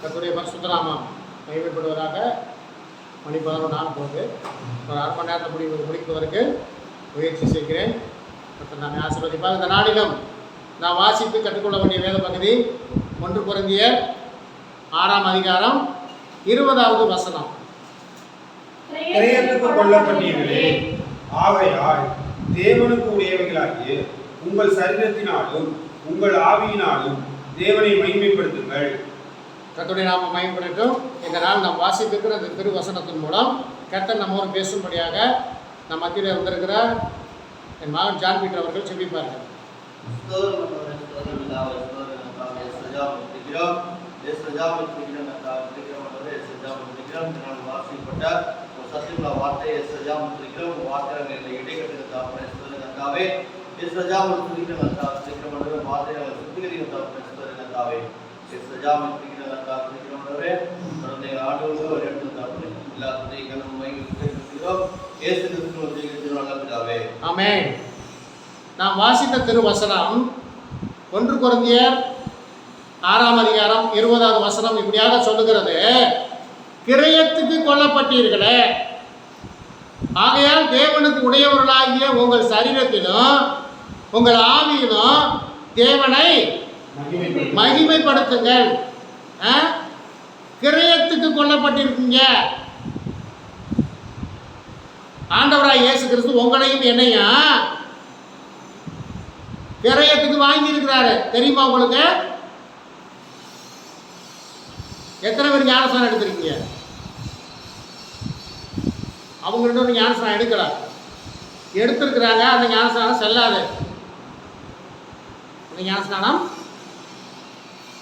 கர்த்தருடைய பரிசுத்த நாமம் மகிமைப்படுவதாக. மணி 11 நாள் போகுது. ஒரு அரை மணி நேரத்தில் முடிப்பதற்கு முயற்சி செய்கிறேன். கர்த்தர் நாம ஆசீர்வதிப்பார். இந்த நாளிலும் நான் வாசித்து கற்றுக்கொள்ள வேண்டிய வேத பகுதி 1 கொரிந்தியர் 6ஆம் அதிகாரம் 20வது வசனம். கிரயத்துக்கு கொல்லப்பட்டீர்களே, ஆகையால் தேவனுக்கு உடையவைகளாகிய உங்கள் சரீரத்தினாலும் உங்கள் ஆவியினாலும் தேவனை மகிமைப்படுத்துங்கள். கர்த்தருடைய நாமம் மகிமைப்படட்டும். இந்த நாள் நாம் வாசித்திருக்கிற இந்த திருவசனத்தின் மூலம் கர்த்தர் நம்மோடு பேசும்படியாக நம் மத்தியில் வந்திருக்கிற என் மகன் ஜான் பீட்டர் அவர்கள் செபிப்பார்கள். ஆமென். நாம் வாசித்த திருவசனம் 1 கொரிந்தியர் 6ஆம் அதிகாரம் 20வது வசனம் இப்படியாக சொல்லுகிறது. கிரயத்துக்கு கொல்லப்பட்டீர்களே, ஆகையால் தேவனுக்கு உடையவர்களாகிய உங்கள் சரீரத்திலும் உங்கள் ஆவியிலும் தேவனை மகிமைப்படுத்துங்கள். கிரயத்துக்கு கொல்லப்பட்டிருக்கீங்க. ஆண்டவராய் இயேசு கிறிஸ்து உங்களையும் என்னையும் கிரயத்துக்கு வாங்கி இருக்கிறாரு. தெரியுமா உங்களுக்கு? எத்தனை பேர் ஞானஸ்நானம் எடுத்திருக்கீங்க? அவங்கள்ட்ட ஞானஸ்நானம் எடுக்கல, எடுத்திருக்கிறாங்க. அந்த ஞானஸ்நானம் செல்லாது. அந்த ஞானஸ்நானம்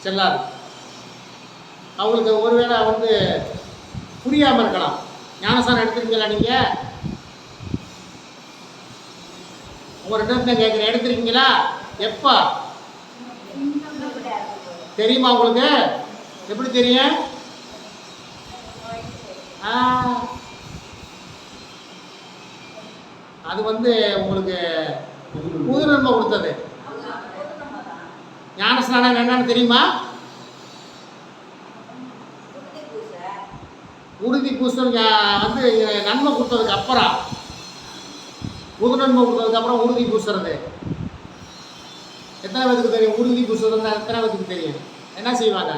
செல்லாது. அவங்களுக்கு ஒருவேளை புரியாமல் இருக்கலாம். ஞானஸ்நானம் எடுத்திருக்கீங்களா? நீங்கள் உங்கள் 2 கேட்குறேன், எடுத்திருக்கீங்களா? எப்போ தெரியுமா உங்களுக்கு? எப்படி தெரியும்? அது உங்களுக்கு புது நன்மை கொடுத்தது. ஞானஸ்நானம் என்னன்னு தெரியுமா? உறுதி பூசல் நன்மை கொடுத்ததுக்கு அப்புறம், புது நன்மை கொடுத்ததுக்கு அப்புறம் உறுதி பூசுறது. எத்தனை பேருக்கு தெரியும்? உறுதி பூசுறது எத்தனை பேருக்கு தெரியும்? என்ன செய்வாங்க?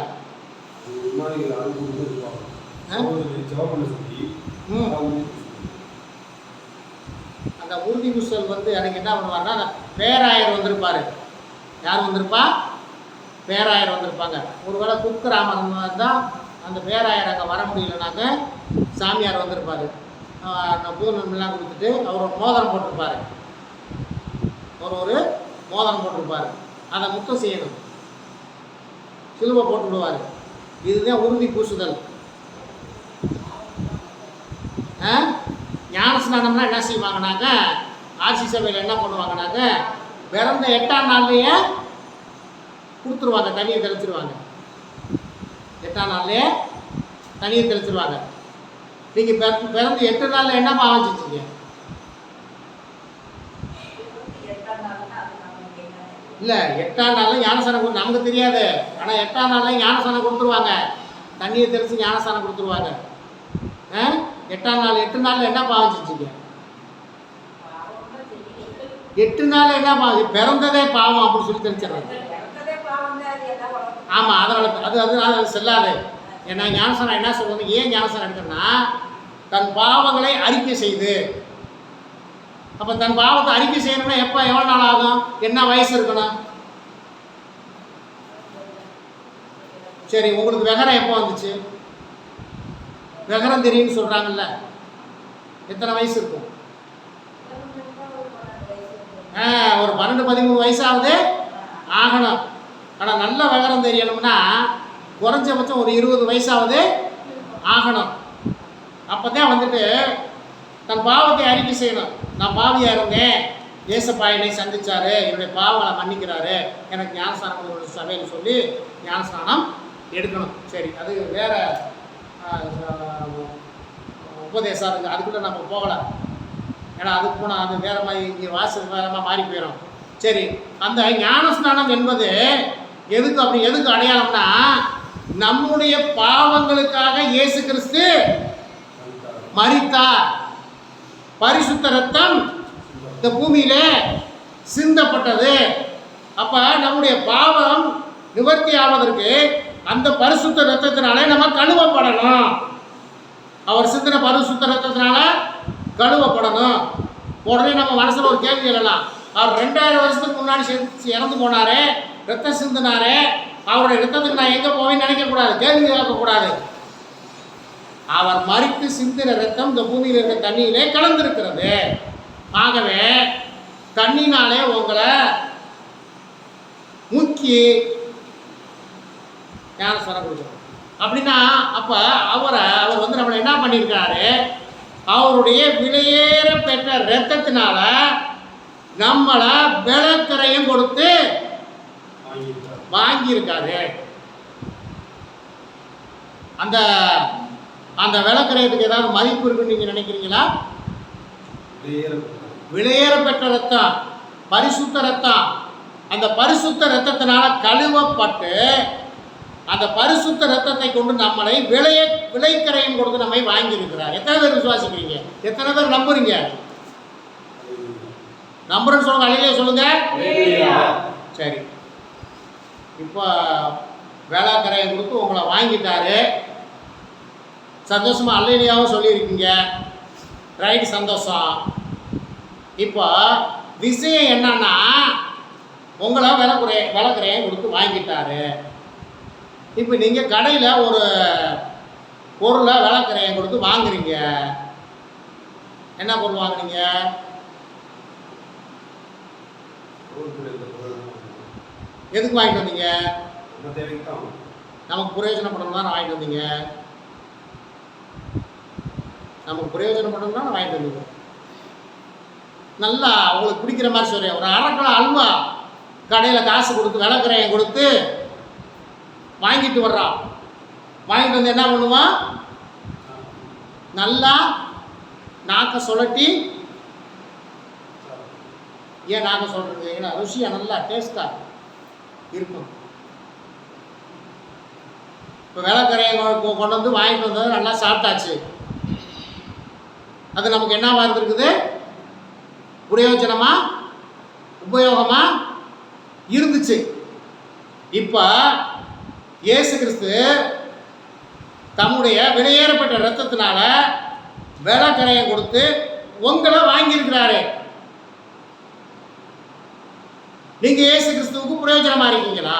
அந்த உறுதி பூசல் எனக்கு என்ன பண்ணுவாருன்னா, பேராயர் வந்திருப்பாரு. யார் வந்திருப்பா? பேராயர் வந்திருப்பாங்க. ஒருவேளை குக்கிராமம் இருந்தால் அந்த பேராயர் அங்கே வர முடியலனாக்க சாமியார் வந்திருப்பாரு. புது நன்மைலாம் கொடுத்துட்டு அவர் ஒரு மோதிரம் போட்டிருப்பாரு. ஒரு மோதிரம் போட்டிருப்பாரு. அதை முத்தம் செய்யணும். சிலுவை போட்டு விடுவார். இதுதான் உறுதி பூசுதல். ஞானஸ்நானம்னா என்ன செய்வாங்கனாக்க, ஆட்சி சபையில் என்ன பண்ணுவாங்கனாக்க, பிறந்த 8ஆம் நாள்லேயே கொடுத்துருவாங்க. தண்ணியை தெளிச்சிருவாங்க. 8ஆம் நாள்லேயே தண்ணியை தெளிச்சிருவாங்க. நீங்கள் பிறந்து 8 நாளில் என்ன பாவம் செஞ்சீங்க? இல்லை, 8ஆம் நாளில் ஞானஸ்நானம் நமக்கு தெரியாது. ஆனால் 8ஆம் நாளில் ஞானஸ்நானம் கொடுத்துருவாங்க. தண்ணியை தெளித்து ஞானஸ்நானம் கொடுத்துருவாங்க. 8ஆம் நாள் 8 நாளில் என்ன பாவம் செஞ்சீங்க? 8 நாளில் என்ன பாவம்? பிறந்ததே பாவம் அப்படின்னு சொல்லி தெரிஞ்சிடறாங்க. ஆமாம், அதனால் அது செல்லாது. ஏன்னா ஞானஸ்நானம் என்ன சொல்றது? ஏன் ஞானஸ்நானம் எடுக்கணும்னா, தன் பாவங்களை அறிக்கை செய்து. அப்போ தன் பாவத்தை அறிக்கை செய்யணும்னா எவ்வளோ நாள் ஆகும்? என்ன வயசு இருக்கணும்? சரி, உங்களுக்கு விகரம் எப்போ வந்துச்சு? விகரம் தெரியும்னு சொல்கிறாங்கல்ல, எத்தனை வயசு இருக்கும்? ஒரு 12-13 வயசாவது ஆகணும். ஆனால் நல்ல விகரம் தெரியணும்னா குறைஞ்சபட்சம் ஒரு 20 வயசாவது ஆகணும். அப்போ தான் தன் பாவத்தை அறிக்கை செய்யணும். நான் பாவியாக இருந்தேன், ஏசப்பா என்னை சந்திச்சாரு, என்னுடைய பாவங்களை மன்னிக்கிறாரு, எனக்கு ஞானஸ்நானம் சபைன்னு சொல்லி ஞானஸ்நானம் எடுக்கணும். சரி, அது வேற உபதேசம் இருக்குது. அதுக்குள்ளே நம்ம போகலை. ஏன்னா அதுக்கு போனால் அது வேற மாதிரி, இங்கே வாசல் வேறமாக மாறி போயிடும். சரி, அந்த ஞானஸ்நானம் என்பது எதுக்கு அடையாளம்னா, நம்முடைய பாவங்களுக்காக இயேசு கிறிஸ்து மரித்தார். பரிசுத்த ரத்தம் இந்த பூமியிலே சிந்தப்பட்டது. அப்ப நம்முடைய பாவம் நிவர்த்தி ஆவதற்கு அந்த பரிசுத்த ரத்தத்தினாலே நம்ம கழுவப்படணும். அவர் சிந்தின பரிசுத்த ரத்தத்தினால கழுவப்படணும். உடனே நம்ம மனசுல ஒரு கேள்வி எழலாம், அவர் 2000 வருஷத்துக்கு முன்னாடி இறந்து போனாரு, ரத்தம் சிந்தினாரு, அவருடைய ரத்தத்துக்கு நான் எங்க போவேன்னு நினைக்க கூடாது, கேள்வி கேட்கக்கூடாது. அவர் மரித்து சிந்தின ரத்தம் இந்த பூமியில் இருக்க தண்ணியிலே கலந்திருக்கிறது. ஆகவே தண்ணினாலே உங்களை முக்கி ஞானஸ்நானம் கொடுக்கணும். அப்படின்னா அப்ப அவர் வந்து நம்மளை என்ன பண்ணியிருக்காரு, அவருடைய விலையேற பெற்ற ரத்தத்தினால நம்மளை விளக்கரையும் கொடுத்து வாங்கியிருக்காரு. அந்த அந்த விளக்கரையத்துக்கு ஏதாவது மதிப்பு இருக்குன்னு நீங்க நினைக்கிறீங்களா? விலையேற பெற்ற ரத்தம், பரிசுத்த ரத்தம். அந்த பரிசுத்த ரத்தத்தினால கழுவப்பட்டு அந்த பரிசுத்த ரத்தத்தை கொண்டு நம்மளை விலைக்கரையும் கொடுத்து நம்மை வாங்கியிருக்கிறார். எத்தனை பேர் விசுவாசிக்கிறீங்க? எத்தனை பேர் நம்புறீங்க? நம்புறேன்னு சொல்லுங்க, அல்லேலூயா சொல்லுங்க. சரி, இப்போ வேளாக்கரையை கொடுத்து உங்களை வாங்கிட்டாரு. சந்தோஷமா அல்லேலூயாவும் சொல்லியிருக்கீங்க. ரைட், சந்தோஷம். இப்போ விஷயம் என்னன்னா, உங்களை விளக்கரையை கொடுத்து வாங்கிட்டாரு. இப்போ நீங்கள் கடையில் ஒரு பொருளை விளக்கரையை கொடுத்து வாங்குறீங்க. என்ன பொருள் வாங்குறீங்க? எதுக்கு வாங்கிட்டு வந்தீங்க? நமக்கு பிரயோஜனப்படணும் தான் வாங்கிட்டு வந்தீங்க. நமக்கு பிரயோஜனப்படணும் தான் வாங்கிட்டு வந்தீங்க. நல்லா உங்களுக்கு பிடிக்கிற மாதிரி சொல்றேன், ஒரு அரைக்கிலோ அல்வா கடையில் காசு கொடுத்து விளக்கரையை கொடுத்து வாங்கிட்டு வர்றான். வாங்கிட்டு வந்து என்ன பண்ணுவான்? நல்லா நாக்க சுழட்டி, ஏன் நாக்க சொல்றது? ஏன்னா ருசியாக நல்லா டேஸ்டாக இருக்கும். இப்போ விளக்கரையை கொண்டு வந்து வாங்கிட்டு வந்தது நல்லா சாப்பிட்டாச்சு. அது நமக்கு என்னவா இருந்திருக்குது? பிரயோஜனமா, உபயோகமா இருந்துச்சு. இப்போ இயேசு கிறிஸ்து தம்முடைய விலையேறப்பட்ட ரத்தத்தினால விளக்கரையை கொடுத்து உங்களை வாங்கியிருக்கிறாரு. நீங்க இயேசு கிறிஸ்துவுக்கு பிரயோஜனமா இருக்கீங்களா?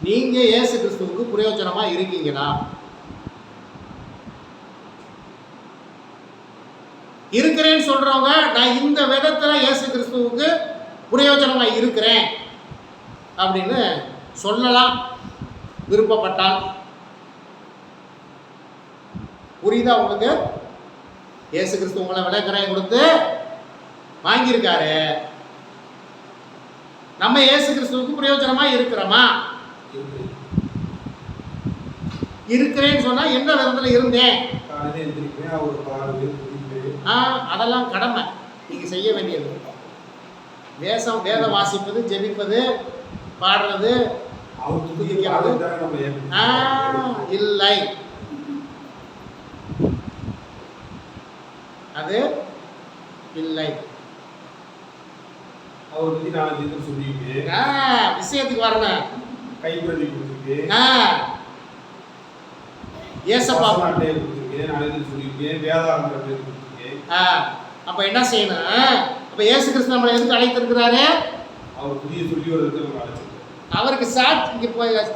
நீங்க இயேசு கிறிஸ்துவுக்கு பிரயோஜனமா இருக்கீங்களா? இருக்கிறேன்னு சொல்றவங்க, நான் இந்த விதத்துல இயேசு கிறிஸ்துவுக்கு பிரயோஜனமா இருக்கிறேன் அப்படின்னு சொல்லலாம் விருப்பப்பட்டால். புரியுதா உங்களுக்கு? இயேசு கிறிஸ்து உங்களை விளக்கரையை கொடுத்து வாங்கியிருக்காரு. நம்ம இயேசு கிறிஸ்துவுக்கு பிரயோஜனமா இருக்கிறோமா? இருக்கிறேன்னு சொன்னா என்ன விதத்துல இருந்தேன்? அதெல்லாம் கடமை, நீங்க செய்ய வேண்டியது. வேதம் வாசிப்பது, ஜெபிப்பது, பாடுறது, இல்லை, அது இல்லை. விஷயத்துக்கு வரணும். ஏசப்பா அப்ப என்ன செய்யணும்? அப்ப இயேசு கிறிஸ்து நம்மளை எதுக்கு அழைத்திருக்கிறாரு? அவருக்கு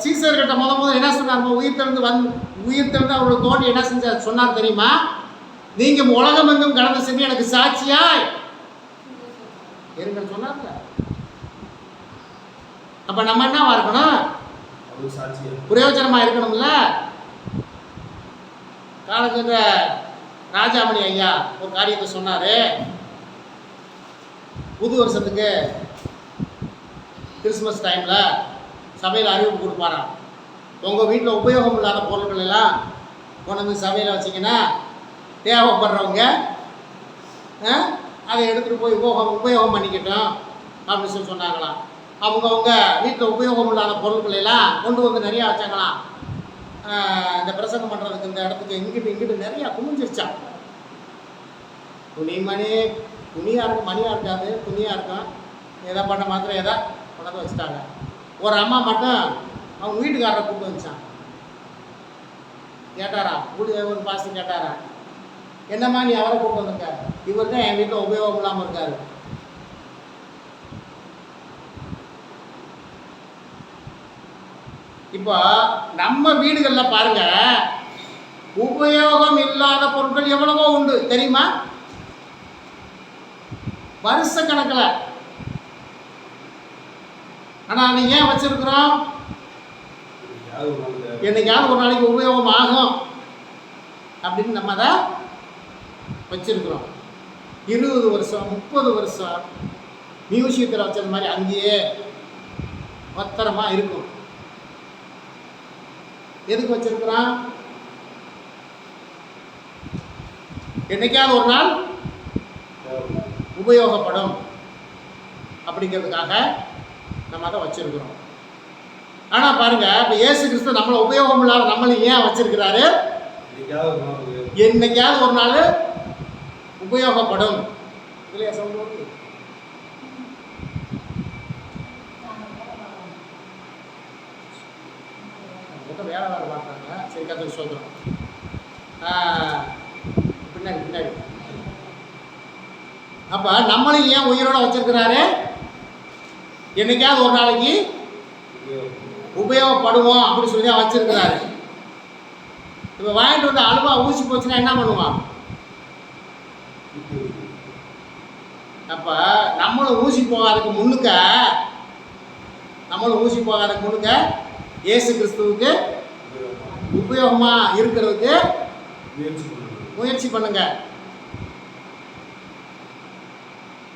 சீசர்கிட்ட முதல் என்ன சொன்னார்? உயிர் தெழுந்து அவரோட தோண்டி என்ன செஞ்சார் சொன்னார் தெரியுமா? நீங்க உலகம் எங்கும் கடந்து சென்று எனக்கு சாட்சியாய் இருங்க சொன்னார்ல. அப்ப நம்ம என்னவா இருக்கணும்? பிரயோஜனமா இருக்கணும்ல. காலத்துல ராஜாமணி ஐயா ஒரு காரியத்தை சொன்னாரு. புது வருஷத்துக்கு கிறிஸ்மஸ் டைம்ல சபையில் அறிவிப்பு கொடுப்பாராம். உங்கள் வீட்டில் உபயோகம் இல்லாத பொருட்கள் எல்லாம் கொண்டு வந்து சபையில் வச்சிங்கன்னா தேவைப்படுறவங்க அதை எடுத்துகிட்டு போய் உபயோகம் பண்ணிக்கிட்டோம் அப்படின்னு சொன்னாங்களாம். அவங்கவுங்க வீட்டில் உபயோகம் இல்லாத பொருட்கள் எல்லாம் கொண்டு வந்து நிறையா வச்சாங்களாம். இந்த பிரசங்கம் பண்ணுறதுக்கு இந்த இடத்துக்கு இங்கிட்டு நிறையா குமிஞ்சிருச்சான். துணியாக இருக்கும், மணியாக இருக்காது, துணியாக இருக்கும். எதை பண்ண மாத்திரம் எதை கொண்டாந்து வச்சுட்டாங்க. ஒரு அம்மா மட்டும் அவங்க வீட்டுக்காரரை கூப்பிட்டு வச்சான். கேட்டாரா, ஒரு பாஸ்டர் கேட்டாரா, என்னம்மா நீ அவரை கூப்பிட்டு வந்திருக்க? இவர் தான் என் வீட்டில் உபயோகம் இல்லாமல் இருக்காரு. இப்போ நம்ம வீடுகளில் பாருங்க, உபயோகம் இல்லாத பொருட்கள் எவ்வளவோ உண்டு தெரியுமா? வருஷ கணக்கில். ஆனால் அதை ஏன் வச்சிருக்கிறோம்? என்னைக்காவது ஒரு நாளைக்கு உபயோகம் ஆகும் அப்படின்னு நம்ம அதை வச்சிருக்கிறோம். 20 வருஷம் 30 வருஷம் மியூசியத்தில் வச்சது மாதிரி அங்கேயே பத்திரமா இருக்கும். எதுக்கு வச்சிருக்கிறான்? என்னைக்காவது ஒரு நாள் உபயோகப்படும் அப்படிங்கிறதுக்காக நம்ம அதை வச்சிருக்கிறோம். ஆனால் பாருங்க, இப்போ இயேசு கிறிஸ்து நம்மளை உபயோகம் இல்லாத நம்மளை ஏன் வச்சிருக்கிறாரு? என்னைக்காவது ஒரு நாள் உபயோகப்படும். இல்லையா? சொல்லுவோம். வேலை பார்க்குறாங்க. சரி, கற்றுக்கு சொல்கிறோம். பின்னாடி அப்போ நம்மளையும் ஏன் உயிரோட வச்சிருக்கிறாரு? என்னைக்காவது ஒரு நாளைக்கு உபயோகப்படுவோம் அப்படின்னு சொல்லி தான் வச்சிருக்கிறாரு. இப்போ வாங்கிட்டு வந்து அழுவா ஊசி போச்சுன்னா என்ன பண்ணுவான்? அப்போ நம்மளும் ஊசி போகாததுக்கு முன்னுக்க இயேசு கிறிஸ்துவுக்கு உபயோகமாக இருக்கிறதுக்கு முயற்சி பண்ணுங்க.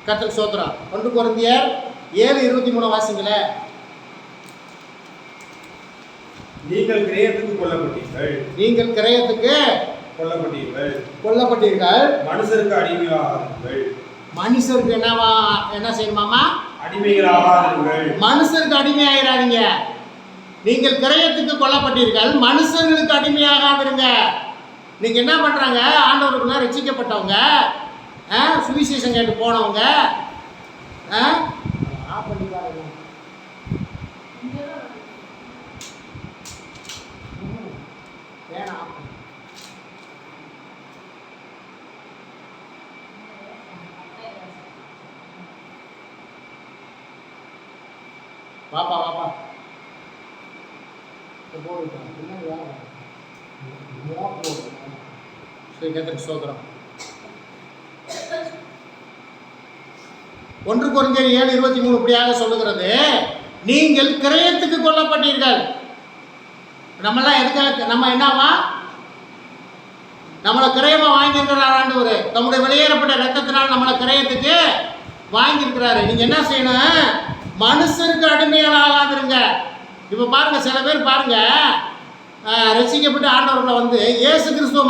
கர்த்தருக்கு ஸ்தோத்திரம். 1 கொரிந்தியர் 7:23 வாசிங்களே. நீங்கள் கிரயத்துக்கு கொல்லப்பட்டீர்கள். மனுஷருக்கு அடிமையாகாதீர்கள். மனுஷருக்கு என்ன செய்யணுமாமா? அடிமைகளாகாதீர்கள். மனுஷருக்கு அடிமையாயிராதீங்க. நீங்கள் கிரயத்துக்கு கொல்லப்பட்டீர்கள், மனுஷர்களுக்கு அடிமையாகாதிருங்க. நீங்க என்ன பண்றாங்க? ஆண்டவருக்குள்ள ரட்சிக்கப்பட்டவங்க, சுவிசேஷம் கேட்டு போனவங்க, வாப்பா சோதரம். 1 கொரிந்தியர் 7:23 இப்படியாக சொல்லுகிறது, நீங்கள் கிரயத்துக்கு கொல்லப்பட்டீர்கள். நம்மெல்லாம் எதுக்காக? நம்ம என்னவா? நம்மளை கிரயமா வாங்கியிருக்கிறார் ஆண்டவர். நம்முடைய வெளியேறப்பட்ட ரத்தத்தினால் நம்மளை கிரயத்துக்கு வாங்கியிருக்கிறாரு. நீங்க என்ன செய்யணும்? மனுஷருக்கு அடிமையால் ஆகாதிருங்க. இப்போ பாருங்க, சில பேர் பாருங்க, ரசிக்கப்பட்டு ஆண்டவர்களை வந்து இயேசு கிறிஸ்துவை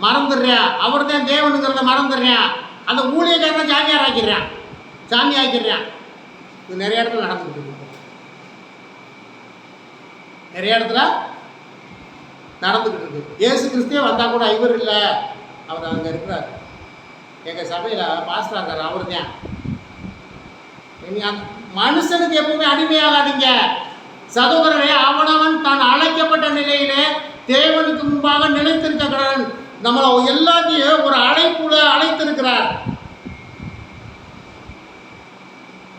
மறந்துடுறேன், அவர் தான் தேவனுங்கிறத மறந்துடுறேன், அந்த ஊழியக்காரனை சாமி ஆக்கிடுறேன். இது நிறைய இடத்துல நடந்துக்கிட்டு இருக்கு. இயேசு கிறிஸ்துவே வந்தால் கூட இவர் இல்லை, அவர் அங்கே இருக்கிறார். எங்கள் சபையில் பாஸ்டர் இருக்கார், அவர் தான். மனுஷனுக்கு எப்பவுமே அடிமையாகாதீங்க சகோதரரே. அவனவன் தான் அழைக்கப்பட்ட நிலையிலே தேவனுக்கு முன்பாக நிலைத்திருக்கிறான். நம்மளை எல்லாத்தையும் ஒரு அழைப்புல அழைத்திருக்கிறார்.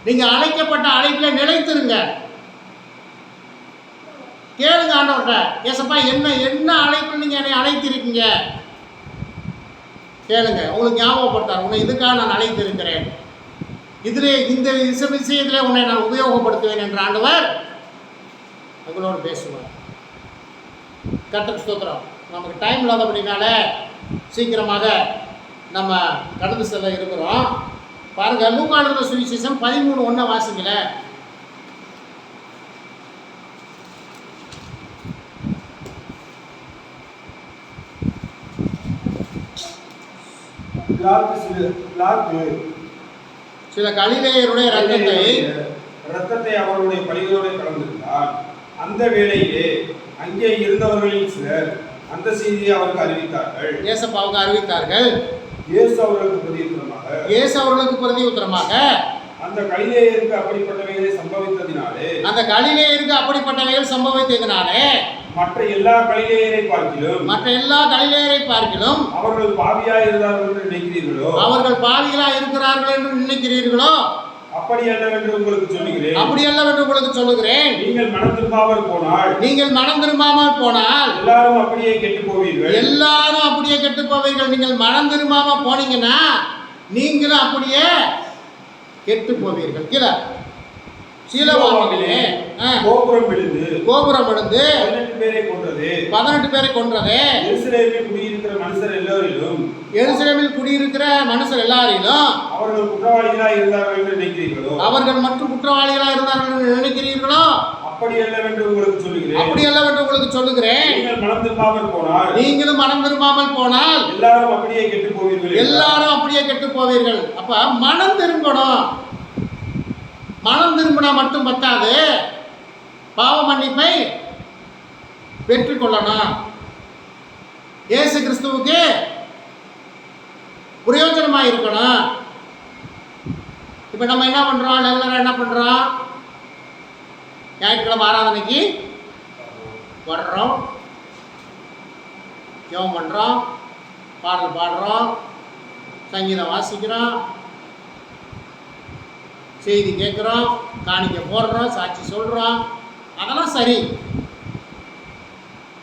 நீங்க அழைக்கப்பட்ட அழைப்புல நிலைத்திருங்க. கேளுங்க ஆண்டவர்கிட்ட, ஏசப்பா என்ன அழைப்பு நீங்க என்னை அழைத்திருக்கீங்க கேளுங்க. உங்களுக்கு ஞாபகப்படுத்தார், உன்னை இதுக்காக நான் அழைத்திருக்கிறேன், இந்த விஷயத்திலே உன்னை நான் உபயோகப்படுத்துவேன் என்ற ஆண்டவர் உங்களோடு பேசுவார். கர்த்தருக்கு ஸ்தோத்திரம். நமக்கு டைம் இல்லாதபடினால சீக்கிரமாக நம்ம கடந்து செல்ல இருக்கிறோம். பாருங்க, லூக்கா எழுதின சுவிசேஷம் 13:1 வாசிங்கள. சில கலிலேயருடைய ரத்தத்தை அவருடைய பலிகளோடு கலந்திருந்தார். அந்த வேளையிலே அங்கே இருந்தவர்களில் சிலர் அந்த செய்தியை அவருக்கு அறிவித்தார்கள். இயேசுவுக்கு அறிவித்தார்கள். இயேசு அவர்களுக்கு பிரதியுத்தரமாக அந்த கலிலேயருக்கு அப்படிப்பட்டவைகள் சம்பவித்ததினாலே மற்ற எல்லா கலிலேயரை பார்க்கிலும் அவர்கள் பாவியாய் இருக்கிறார்கள் என்று நினைக்கிறீர்களோ அப்படி அல்லவென்று உங்களுக்கு சொல்லுகிறேன். நீங்கள் மனம் திரும்பாமல் போனால் எல்லாரும் அப்படியே கெட்டு போவீர்கள். நீங்கள் மனம் திரும்பாம போனீங்கன்னா நீங்களும் அப்படியே கெட்டு போவீர்கள். கீழே சீலோவாமிலே கோபுரம் விழுந்து 18 பேரை கொன்றது. எருசலேமில் குடியிருக்கிற மனுஷர் எல்லாரிலும் அவர்கள் குற்றவாளிகளாய் இருந்தார்கள் என்று நினைக்கிறீர்களோ அப்படி அல்லவென்று உங்களுக்கு சொல்லுகிறேன். நீங்களும் மனம் திரும்பாமல் போனால் எல்லாரும் அப்படியே கெட்டு போவீர்கள். அப்ப மனம் திரும்பணும். மனம் திரும்பினா மட்டும் பத்தாது, பாவ மன்னிப்பை பெற்றுக்கொள்ளணும். இயேசு கிறிஸ்துவுக்கு பிரயோஜனமாக இருக்கணும். இப்போ நம்ம என்ன பண்ணுறோம்? ரெகுலராக என்ன பண்ணுறோம்? ஞாயிற்றுக்கிழமை ஆராதனைக்கு வர்றோம், ஜெபம் பண்ணுறோம், பாடல் பாடுறோம், சங்கீதம் வாசிக்கிறோம், செய்தி கேட்குறோம், காணிக்க போடுறோம், சாட்சி சொல்கிறோம். அதெல்லாம் சரி.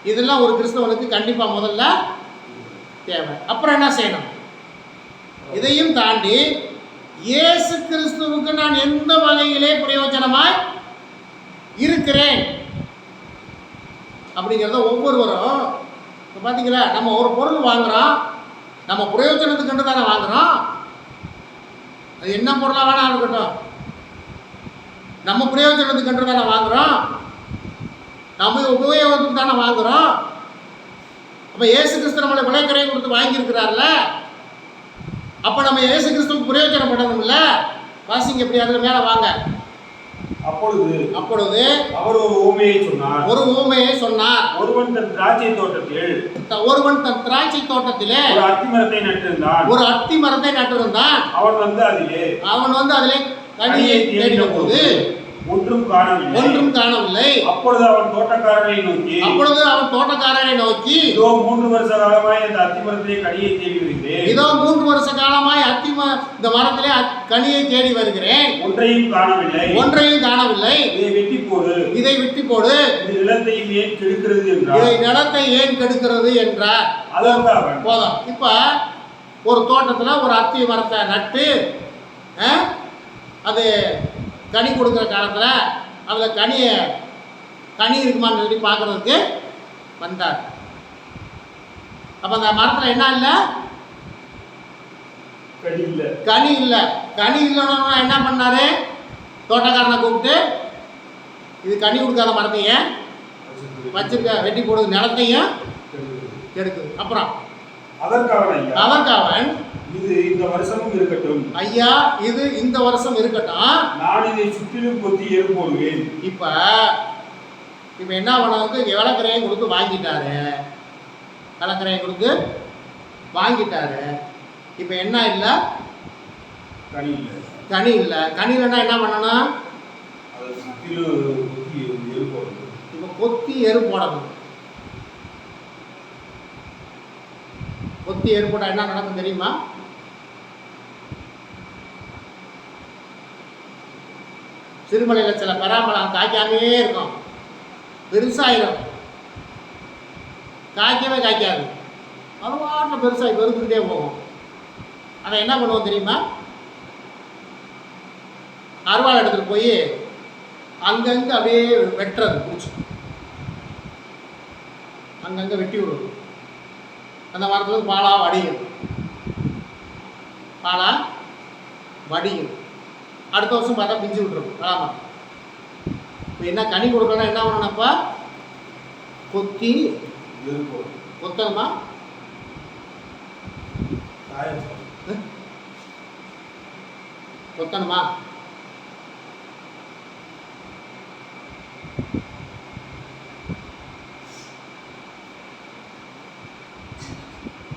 இதெல்லாம் ஒரு கிறிஸ்தவனுக்கு கண்டிப்பாக முதல்ல தேவை. அப்புறம் என்ன செய்யணும்? இதையும் தாண்டி இயேசு கிறிஸ்துவுக்கு நான் எந்த வகையிலே பிரயோஜனமாய் இருக்கிறேன் அப்படிங்கிறத ஒவ்வொருவரும் இப்போ பார்த்தீங்களா, நம்ம ஒரு பொருள் வாங்குகிறோம், நம்ம பிரயோஜனத்துக்கு தானே வாங்குகிறோம். அது என்ன பொருளாக வேணாலும் இருக்கட்டும், நம்ம பிரயோஜனத்துக்கு தானே வாங்குகிறோம், நம்ம உபயோகத்துக்கு தானே வாங்குகிறோம். அப்போ இயேசு கிறிஸ்து நம்மளை விலைக்கரையை கொடுத்து வாங்கியிருக்கிறார்ல, அப்போ நம்ம இயேசு கிறிஸ்துவுக்கு பிரயோஜனப்படணும்ல. வாசிங்க எப்படி அதில் மேலே வாங்க. அப்பொழுது அவர் ஒரு ஊமையை சொன்னார். ஒருவன் தன் திராட்சை தோட்டத்திலே ஒரு அத்தி மரத்தை நட்டிருந்தான். அவன் வந்து அதிலே கனியை தேடின போது ஒன்றும் காணவில்லை. அப்பொழுது அவன் தோட்டக்காரரை நோக்கி இதோ 3 வருஷ காலமாய் இந்த அத்தி மரத்திலே கனியை தேடி வருகிறேன். ஒன்றையும் காணவில்லை. இதை வெட்டி போடு. நிலத்தை ஏன் கெடுக்கிறது என்றார். போதும். இப்ப ஒரு தோட்டத்துல ஒரு அத்தி மரத்தை நட்டு அது கனி கொடுக்குற காலத்தில் அதில் கனி இருக்குமான்னு சொல்லி பார்க்குறதுக்கு வந்தார். அப்போ அந்த மரத்தில் என்ன இல்லை? கனி இல்லை. கனி இல்லைன்னா என்ன பண்ணார்? தோட்டக்காரனை கூப்பிட்டு இது கனி கொடுக்காத மரத்தையும் வச்சிருக்க வெட்டி போடுறது, நிலத்தையும் கெடுக்குது. அப்புறம் அதற்கு அவன் இது இந்த வருஷமும் இருக்கட்டும் ஐயா, இது இந்த வருஷம் இருக்கட்டும், நான் இதை சுற்றிலும் கொத்தி எரு போடுவேன். இப்ப என்ன பண்ண விளக்கரையும் கொடுத்து வாங்கிட்டாரு. இப்ப என்ன இல்லை? கனி இல்லை. கனி இல்லைன்னா என்ன பண்ணணும்? இப்ப கொத்தி எரு போடணும். கொத்தி எரு போட்டா என்ன நடக்கும் தெரியுமா? சிறுமலையில் சில பராமரம் காய்க்காமே இருக்கும், பெருசாயிரும். காய்க்காது, அது வாட்டில் பெருசாகி பெருத்துக்கிட்டே போகும். அதை என்ன பண்ணுவோம் தெரியுமா? அருவாள் எடுத்துகிட்டு போய் அங்கங்கே அப்படியே வெட்டுறது, பிடிச்சி அங்கங்கே வெட்டி விடுறது. அந்த மரத்துலேருந்து பாலா வடியும். அடுத்த வருஷம் பார்த்தா பிஞ்சு விட்டுரும் பலாமரம். இப்போ என்ன கனி கொடுக்கணும்? என்ன பண்ணணும்ப்பா? கொத்தணுமா? கொத்தணுமா?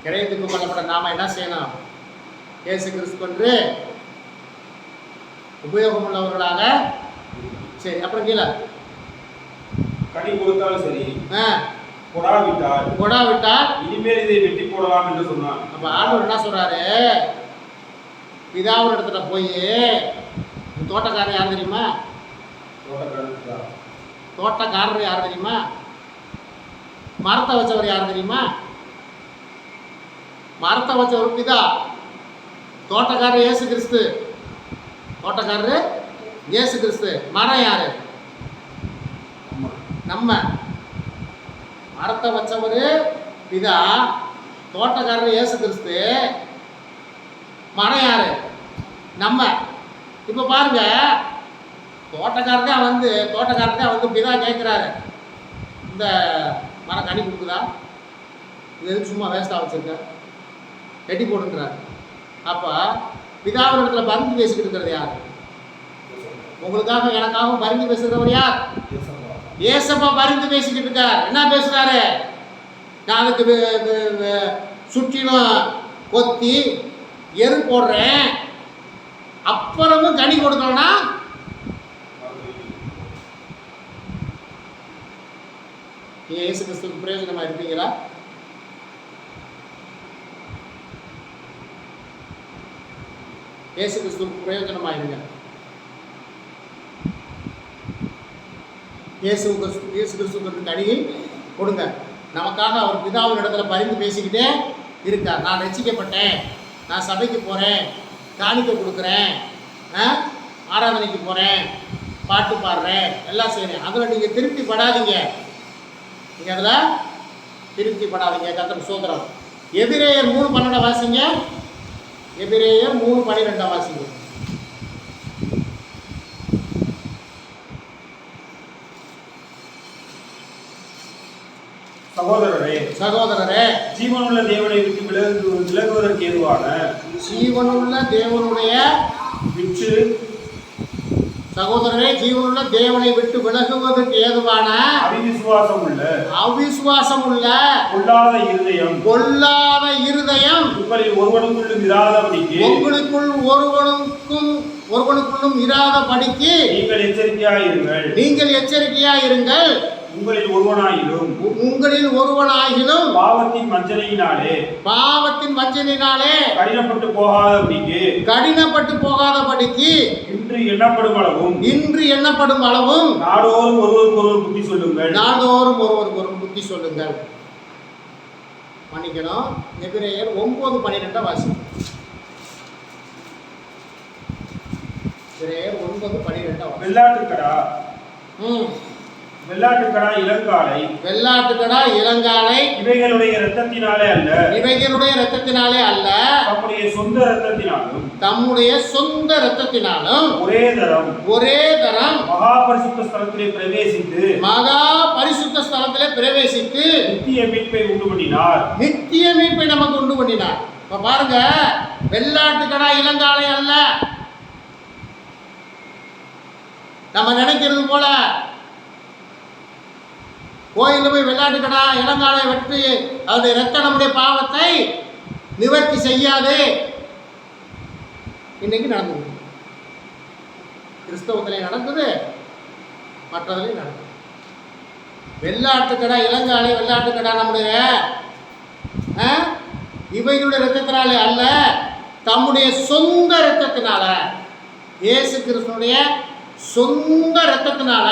கிரயத்துக்கு கொல்லப்பட்ட நாம என்ன செய்யணும்? இயேசு கிறிஸ்து என்று உபயோகம் உள்ளவர்களாக. சரி, அப்புறம் கீழே கனி கொடுத்தாலும் சரி, கொடாவிட்டால் இனிமேல் இதை வெட்டி போடலாம் என்று சொன்னான். அப்ப ஆண்டவர் என்ன சொல்றாரு? பிதாவின் இடத்துல போய், தோட்டக்காரர் யார் தெரியுமா? தோட்டக்காரர் யார் தெரியுமா? மரத்தை வச்சவர் யார் தெரியுமா? மரத்தை வச்சவர் பிதா. தோட்டக்காரர் இயேசு கிறிஸ்து. தோட்டக்காரரு இயேசு கிறிஸ்து. மரம் யாரு? நம்ம. மரத்தை வச்சவரு பிதா, தோட்டக்காரர் இயேசு கிறிஸ்து. மரம் யாரு? நம்ம. இப்ப பாருங்க, தோட்டக்காரர் தான் வந்து பிதா கேட்கிறாரு, இந்த மரம் கனி கொடுக்குதா? இது எதுக்கு சும்மா வேஸ்டா வச்சிருக்க? வெட்டி போடுங்கிறார். அப்ப பிதாவின் இடத்துல பரிந்து பேசிக்கிட்டு இருக்கிறது யார்? உங்களுக்காக எனக்காகவும் பரிந்து பேசுகிறவர் யார்? ஏசப்பா பரிந்து பேசிக்கிட்டு இருக்கார். என்ன பேசுறாரு? நான் அதுக்கு சுற்றிலும் கொத்தி எரு போடுறேன், அப்புறமும் கனி கொடுக்கணும்னா நீங்க இயேசு கிறிஸ்துவுக்கு பிரயோஜனமா இருப்பீங்களா? இயேசு கிறிஸ்துவுக்கு பிரயோஜனமா இருங்க. இயேசு கிறிஸ்துவுக்கு கனியை கொடுங்க. நமக்காக அவர் பிதாவின் இடத்துல பரிந்து பேசிக்கிட்டே இருக்கார். நான் ரட்சிக்கப்பட்டேன், நான் சபைக்கு போகிறேன், காணிக்க கொடுக்குறேன், ஆராதனைக்கு போகிறேன், பாட்டு பாடுறேன், எல்லாம் செய்கிறேன். அதில் நீங்கள் திருப்தி படாதீங்க. நீங்கள் அதில் திருப்தி படாதீங்க. கர்த்தருக்கு ஸ்தோத்திரம். எபிரேயர் 3:12 வாசிங்க. எபிரேயர் 3:12 வாசிங்க. சகோதரரே, ஜீவனுள்ள தேவனை விட்டு விலகுவதற்கு ஏதுவான, ஜீவனுள்ள தேவனுடைய விட்டு சகோதரரே, ஜீவனுள்ள தேவனை விட்டு விலகுவதற்கு ஏதுவான அவிசுவாசம் உள்ள கொல்லாத இருதயம் உங்களில் ஒருவனுக்குள்ளும் இராதபடிக்கு நீங்கள் எச்சரிக்கையாயிருங்கள். உங்களில் ஒருவனாயிலும் பாவத்தின் வஞ்சனையினாலே கடினப்பட்டு போகாதபடிக்கு இன்று எண்ணப்படும் அளவும் நாடோறும் ஒருவருக்கு புத்தி சொல்லுங்கள். மன்னிக்கணும். எபிரேயர் 9:12 வாசிங்க. எபிரேயர் 9:12. வெள்ளாட்டுக்கடா இளங்காளை இவைகளுடைய இரத்தத்தினாலே அல்ல, தம்முடைய சொந்த இரத்தத்தினாலும் ஒரே தரம் மகா பரிசுத்த ஸ்தலத்திலே பிரவேசித்து நித்திய மீட்பை நமக்கு உண்டு பண்ணினார். இப்ப பாருங்க, வெள்ளாட்டுக்கடா இளங்காளை அல்ல. நம்ம நினைக்கிறது போல கோயிலில் போய் வெள்ளாட்டுக்கடா இளங்காலை வெற்றி அவருடைய ரத்தம் நம்முடைய பாவத்தை நிவர்த்தி செய்யாது. இன்னைக்கு நடந்தது, கிறிஸ்தவத்திலே நடக்குது, மற்றதிலே நடக்குது. வெள்ளாட்டுக்கடா இளங்காலை, வெள்ளாட்டுக்கடா நம்முடைய இவைகளுடைய இரத்தத்தினாலே அல்ல, தம்முடைய சொந்த இரத்தத்தினால, இயேசு கிறிஸ்துடைய சொந்த இரத்தத்தினால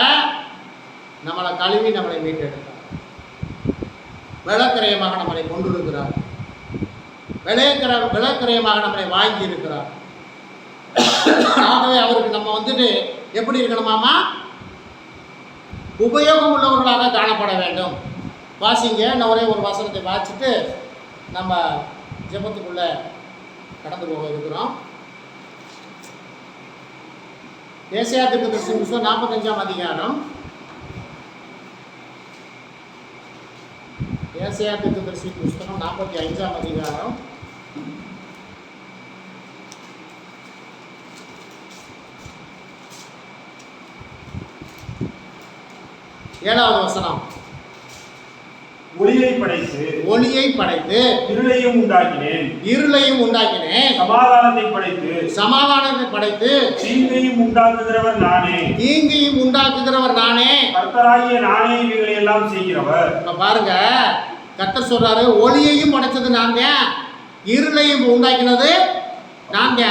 நம்மளை கழுவி நம்மளை மீட்டெடுத்தார். விளக்கரையமாக நம்மளை கொண்டிருக்கிறார். விளக்கரையமாக நம்மளை வாங்கி இருக்கிறார். ஆகவே அவருக்கு நம்ம வந்துட்டு எப்படி இருக்கணுமாமா? உபயோகம் உள்ளவர்களாக காணப்பட வேண்டும். வாசிங்க. நான் ஒரே ஒரு வசனத்தை வாசிச்சுட்டு நம்ம ஜெபத்துக்குள்ள கடந்து போக இருக்கிறோம். ஏசாயா தீர்க்கதரிசி புத்தகம் 45ஆம் அதிகாரம். ஏசாயா தீர்க்கதரிசி புத்தகம் 45ஆம் அதிகாரம் 7வது வசனம். ஒளியை படைத்து ஒளியை படைத்து இருளையும் உண்டாக்கினேன். இருளையும் உண்டாக்கினேன். சமாதானத்தை படைத்து சமாதானத்தை படைத்து தீங்கையும் உண்டாக்குகிறவர் நானே. தீங்கையும் உண்டாக்குகிறவர் நானே. கர்த்தராகிய நானே இவைகளை எல்லாம் செய்கிறவர். இப்ப பாருங்க, கர்த்தர் சொல்றாரு, ஒளியையும் படைச்சது நாங்க, இருளையும் உண்டாக்கினது நாங்க,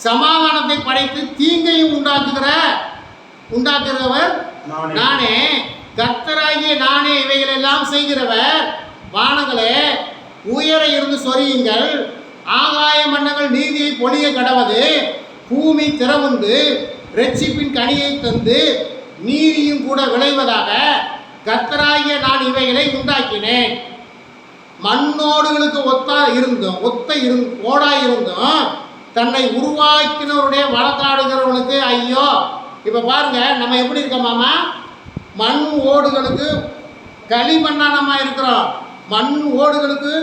சமாதானத்தை படைத்து தீங்கையும் உண்டாக்குகிறவர் நானே. கர்த்தராகிய நானே இவைகள் எல்லாம் செய்கிறவர். வானங்களே உயர இருந்து சொரியுங்கள், ஆகாய மன்னங்கள் நீதியை பொழிய கடவது, பூமி திறவுண்டு இரட்சிப்பின் கனியை தந்து நீதியும் கூட விளைவதாக கர்த்தராகிய நான் இவைகளை உண்டாக்கினேன். மண்ணோடுகளுக்கு ஓடாயிருந்தும் தன்னை உருவாக்கினவருடைய வழக்காடுகிறவனுக்கு ஐயோ. இப்ப பாருங்க, நம்ம எப்படி இருக்கோமாமா? மண் ஓடுகளுக்கு களிமண்ணா நம்ம இருக்கிறோம், மண் ஓடுகளுக்கு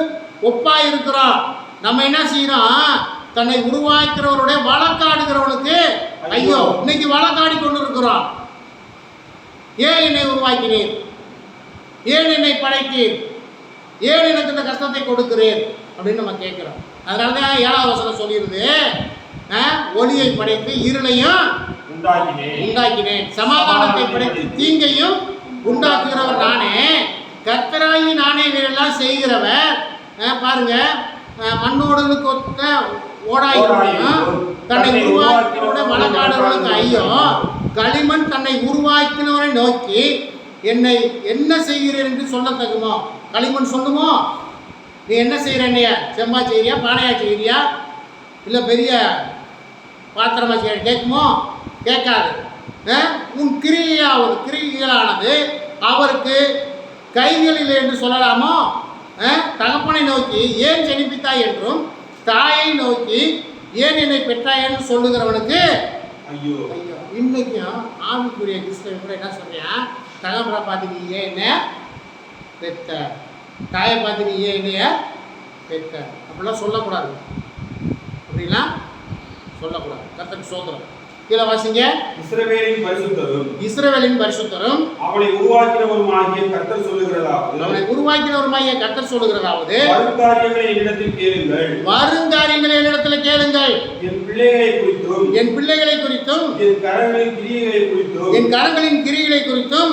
ஒப்பா இருக்கிறோம். நம்ம என்ன செய்யறோம்? தன்னை உருவாக்கிறவருடைய வழக்காடுகிறவனுக்கு ஐயோ. இன்னைக்கு வழக்காடி கொண்டு இருக்கிறோம். ஏன் என்னை உருவாக்கினீர்? ஏன் என்னை படைத்தீர்? ஏன் எனக்கு இந்த கஷ்டத்தை கொடுக்கிறீர் அப்படின்னு நம்ம கேட்கிறோம். அதனாலதான் 7வது வசனம் சொல்லிடுது, ஒளியை படைத்து இருளையும் உண்டாக்கினேன், சமாதானத்தை படைத்து தீங்கையும் உண்டாக்குகிறவர் நானே. கர்த்தராகி நானே இவையெல்லாம் செய்கிறவர். பாருங்க, மண்ணோடுகளுக்கு ஒத்த ஓடாயிருக்கும் தன்னை உருவாக்கினோட வழக்காடுகளுக்கு ஐயோ. களிமண் தன்னை உருவாக்கினவரை நோக்கி என்னை என்ன செய்கிறேன் என்று சொல்ல தகுமோ? களிமண் சொல்லுமோ? நீ என்ன செய்கிற? என்னைய செம்பா செய்கிறியா, பானையா செய்கிறியா, இல்லை பெரிய பாத்திரமா செய்ய கேட்குமோ? கேட்காது. உன் கிரியைகளானது அவருக்கு கைகளில் என்று சொல்லலாமோ? தகப்பனை நோக்கி ஏன் ஜெனிப்பித்தாய் என்றும் தாயை நோக்கி ஏன் என்னை பெற்றாய் என்று சொல்லுகிறவனுக்கு ஐயோ. இன்னைக்கும் ஆவிக்குரிய கிறிஸ்தவன் கூட என்ன சொல்றியா? தகப்பனை பார்த்து நீ ஏன் என்ன பெத்த, தாயை பார்த்து நீ ஏன் என்னைய பெத்த, அப்படிலாம் சொல்லக்கூடாது. அப்படிலாம் சொல்லக்கூடாது. கர்த்தருக்கு ஸ்தோத்திரம். கீழே வாசிங்க. இஸ்ரவேலின் பரிசுத்தரும் அவனை உருவாக்கினவருமாகிய கர்த்தர் சொல்லுகிறதாவது வருங்காரியங்களை என்னிடத்தில் கேளுங்கள். என் பிள்ளைகளை குறித்தும் என் கரங்களின் கிரியைகளை குறித்தும்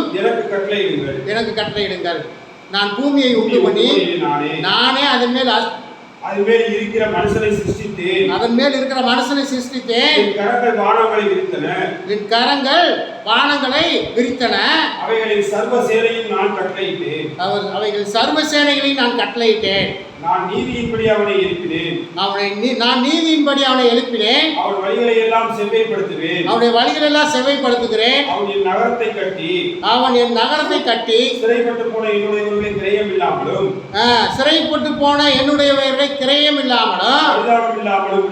எனக்கு கட்டளையிடுங்கள். நான் பூமியை உண்டு பண்ணி நானே அதன் மேல் இருக்கிற மனுஷனை சிருஷ்டித்தேன். என் கரங்கள் வானங்களை விரித்தன. அவைகளின் சர்வ சேனைகளையும் நான் கட்டளையிட்டேன். நான் நீதியின்படி அவனை எழுப்பினேன். அவன் வழிகளை எல்லாம் செவ்வைப்படுத்துகிறேன். அவன் என் நகரத்தை கட்டி சிறைப்பட்டு போன என்னுடையவர்களை கிரயம் இல்லாமலும்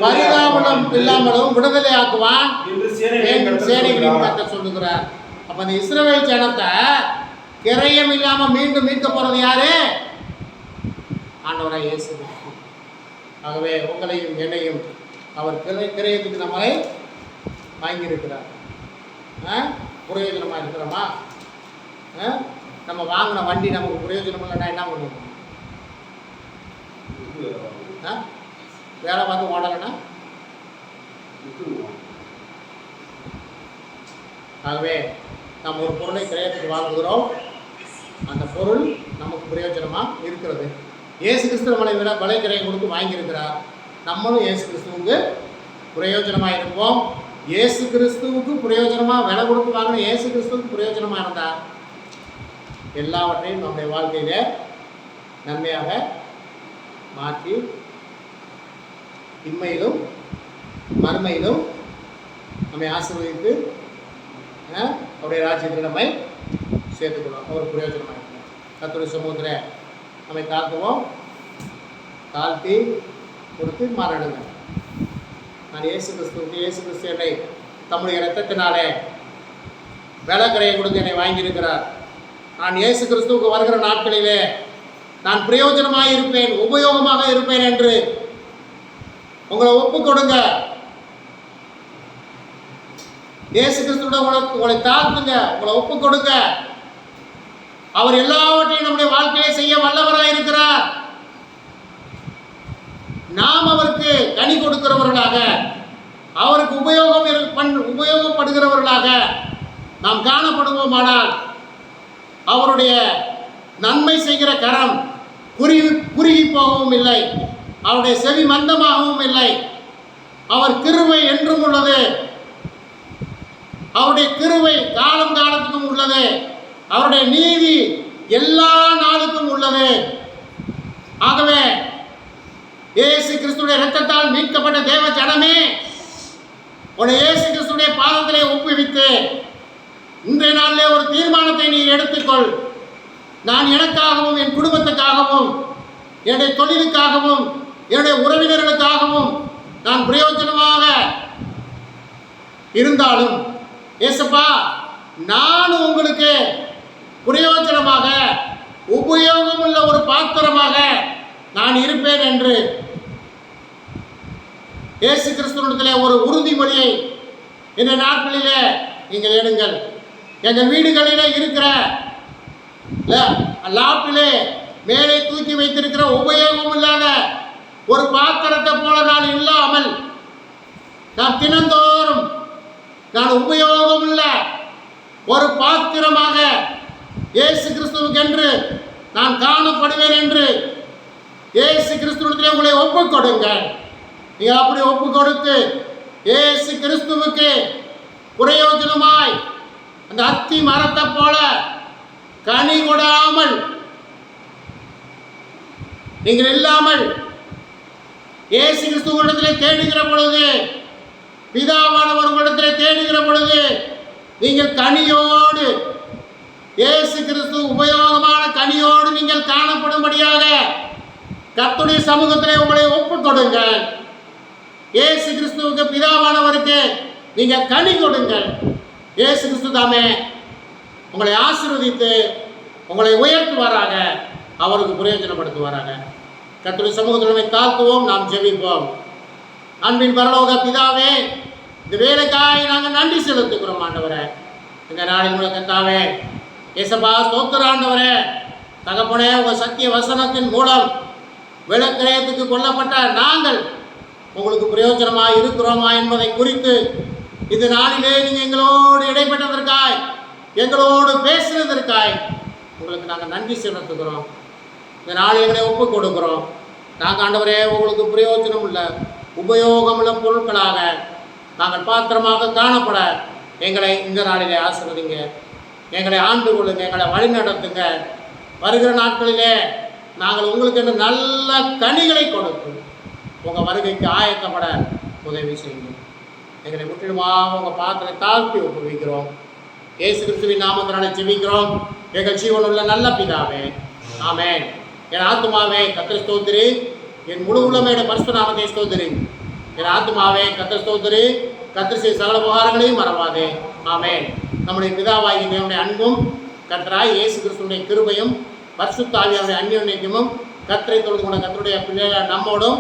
பரிதாபம் இல்லாமலும் விடுதலை ஆக்குவான் என்று சேனைகளின் கர்த்தர் சொல்லுகிறார். அப்ப அந்த இஸ்ரவேல் ஜனத்தை கிரயம் இல்லாம மீண்டும் மீட்க போறது யாரு? ஆண்டவராய் இயேசு கிறிஸ்து. ஆகவே உங்களையும் என்னையும் அவர் கிரயத்துக்கு நம்மளை வாங்கியிருக்கிறார். பிரயோஜனமா இருக்கிறோமா? நம்ம வாங்கின வண்டி நமக்கு பிரயோஜனம் இல்லைன்னா என்ன பண்ணுவோம்? வேலை பார்த்து ஓடலைன்னா? ஆகவே நம்ம ஒரு பொருளை கிரயத்துக்கு வாங்குகிறோம், அந்த பொருள் நமக்கு பிரயோஜனமாக இருக்கிறது. இயேசு கிறிஸ்து நம்மளை விலை கிரயம் கொடுத்து வாங்கியிருக்கிறார். நம்மளும் இயேசு கிறிஸ்துவுக்கு பிரயோஜனமாக இருப்போம். இயேசு கிறிஸ்துவுக்கு பிரயோஜனமாக விலை கொடுத்து வாங்கின இயேசு கிறிஸ்துவுக்கு பிரயோஜனமாக இருந்தால் எல்லாவற்றையும் நம்முடைய வாழ்க்கையில் நன்மையாக மாற்றி இம்மையிலும் மறுமையிலும் நம்மை ஆசீர்வதித்து அவருடைய ராஜ்யத்தில் நம்மை சேர்த்துக்கொள்வோம். அவர் பிரயோஜனமாக இருக்கிறோம். கர்த்தருடைய சமூகத்தில் நம்மை தாக்குவோம், தாழ்த்தி கொடுத்து மாறிடுங்க. நான் இயேசு கிறிஸ்து என்னை தம்முடைய இரத்தத்தினாலே விலைக்கிரயம் கொடுத்து என்னை வாங்கியிருக்கிறார். நான் இயேசு கிறிஸ்துவுக்கு வருகிற நாட்களிலே நான் பிரயோஜனமாக இருப்பேன், உபயோகமாக இருப்பேன் என்று உங்களை ஒப்பு கொடுங்க. இயேசு கிறிஸ்துவோட உங்களை தாழ்த்துங்க, உங்களை ஒப்பு கொடுங்க. அவர் எல்லாவற்றையும் நம்முடைய வாழ்க்கையை செய்ய வல்லவராய் இருக்கிறார். நாம் அவருக்கு கனி கொடுக்கிறவர்களாக, அவருக்கு உபயோகப்படுகிறவர்களாக நாம் காணப்படுவோமானால் அவருடைய நன்மை செய்கிற கரம் குறுகி போகவும் இல்லை, அவருடைய செவி மந்தமாகவும் இல்லை. அவர் கிருபை என்றும் உள்ளது, அவருடைய கிருபை காலம் காலத்துக்கும் உள்ளது, அவருடைய நீதி எல்லா நாளுக்கும் உள்ளது. ஆகவே இயேசு கிறிஸ்துடைய இரத்தத்தால் மீட்கப்பட்ட தேவ ஜனமே, உன்னை இயேசு கிறிஸ்துடைய பாதத்திலே ஒப்புவித்து இன்றைய நாளிலே ஒரு தீர்மானத்தை நீ எடுத்துக்கொள். நான் எனக்காகவும் என் குடும்பத்துக்காகவும் என்னுடைய தொழிலுக்காகவும் என்னுடைய உறவினர்களுக்காகவும் நான் பிரயோஜனமாக இருந்தாலும் ஏசப்பா, நான் உங்களுக்கு பிரயோஜனமாக உபயோகமுள்ள ஒரு பாத்திரமாக நான் இருப்பேன் என்று இயேசு கிறிஸ்துவிடத்திலே ஒரு உறுதிமொழியை இந்த நாட்களிலே நீங்கள் எடுங்கள். எங்கள் வீடுகளிலே இருக்கிற லாப்பிலே மேலே தூக்கி வைத்திருக்கிற உபயோகம் இல்லாத ஒரு பாத்திரத்தை போல நான் இல்லாமல், நான் தினந்தோறும் நான் உபயோகம் உள்ள ஒரு பாத்திரமாக இயேசு கிறிஸ்துவுக்கென்று நான் காணப்படுவேன் என்று இயேசு கிறிஸ்துவிடத்திலே உங்களை ஒப்புக் கொடுங்கள். நீங்கள் அப்படி ஒப்பு கொடுத்து இயேசு கிறிஸ்துவுக்கு பிரயோஜனமாய் அந்த அத்தி மரத்தை போல கனி கொடாமல் நீங்கள் இல்லாமல் இயேசு கிறிஸ்துவிடத்திலே தேடுகிற பொழுது, பிதாவானவர் உங்களிடத்திலே தேடுகிற பொழுது, நீங்கள் கனியோடு இயேசு கிறிஸ்து உபயோகமான கனியோடு நீங்கள் காணப்படும்படியாக கர்த்தருடைய சமூகத்திலே உங்களை ஒப்புக் கொடுங்கள். இயேசு கிறிஸ்துவுக்கு பிதாவானவருக்கு நீங்கள் கனி கொடுங்கள். இயேசு கிறிஸ்து தாமே உங்களை ஆசீர்வதித்து உங்களை உயர்த்துவாராக, அவருக்கு பிரயோஜனப்படுத்துவாராக. கர்த்தருடைய சமூகத்தில் தாழ்த்துவோம், நாம் ஜெபிப்போம். அன்பின் பரலோக பிதாவே, இந்த வேலைக்காய் நாங்கள் நன்றி செலுத்துகிறோம் ஆண்டவரே. இந்த நாளின் மூலம் கர்த்தாவே ஏசப்பா ஸ்தோத்திர ஆண்டவரே, தகப்பனே, உங்கள் சத்திய வசனத்தின் மூலம் விளக்கிரயத்துக்கு கொல்லப்பட்ட நாங்கள் உங்களுக்கு பிரயோஜனமாக இருக்கிறோமா என்பதை குறித்து இந்த நாளிலே நீங்கள் எங்களோடு இடைப்பட்டதற்காய், எங்களோடு பேசினதற்காய் உங்களுக்கு நாங்கள் நன்றி செலுத்துகிறோம். இந்த நாளில் எங்களை ஒப்புக் கொடுக்கிறோம். நாங்கள் ஆண்டவரே உங்களுக்கு பிரயோஜனம் உள்ள உபயோகமுள்ள பொருட்களாக நாங்கள் பாத்திரமாக காணப்பட எங்களை இந்த நாளிலே ஆசீர்வதிங்க. எங்களை ஆண்டு கொள்ளுங்க, எங்களை வழி நடத்துங்க. வருகிற நாட்களிலே நாங்கள் உங்களுக்கு என்று நல்ல கனிகளை கொடுத்து உங்கள் வருகைக்கு ஆயத்தப்பட உதவி செய்யுங்க. எங்களை முற்றிலுமாக உங்கள் பாத்திரை தாழ்த்தி ஒப்புவிக்கிறோம். இயேசு கிறிஸ்துவின் நாமத்தினாலே ஜெபிக்கிறோம் எங்கள் ஜீவனுள்ள நல்ல பிதாவே, ஆமென். என் ஆத்துமாவே கர்த்தரை ஸ்தோத்திரி, என் முழு உள்ளமையுடைய பரிசுத்த நாமத்தை ஸ்தோத்திரி. என் ஆத்துமாவே கர்த்தரை ஸ்தோத்திரி, கர்த்தர் செய்த சகல உபகாரங்களையும் மறவாதே, ஆமென். நம்முடைய பிதாவாகிய தேவனுடைய அன்பும் கர்த்தராய் இயேசு கிறிஸ்துவினுடைய கிருபையும் பரிசுத்த ஆவியானுடைய அந்யோன்யமும் கர்த்தரை தொழுது கொண்ட கர்த்தருடைய பிள்ளைகள் நம்மோடும்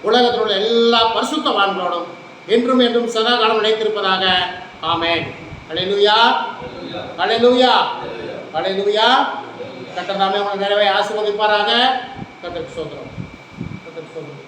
உலகத்தில் உள்ள எல்லா பரிசுத்தவான்களோடும் என்றும் என்றும் சதா காலம் நிலைத்திருப்பதாக, ஆமென். அல்லேலூயா, அல்லேலூயா, அல்லேலூயா. கர்த்தர் தாமே உங்களை நிறைவே ஆசீர்வதிப்பாராக. கர்த்தருக்கு ஸ்தோத்திரம், கர்த்தருக்கு ஸ்தோத்திரம்.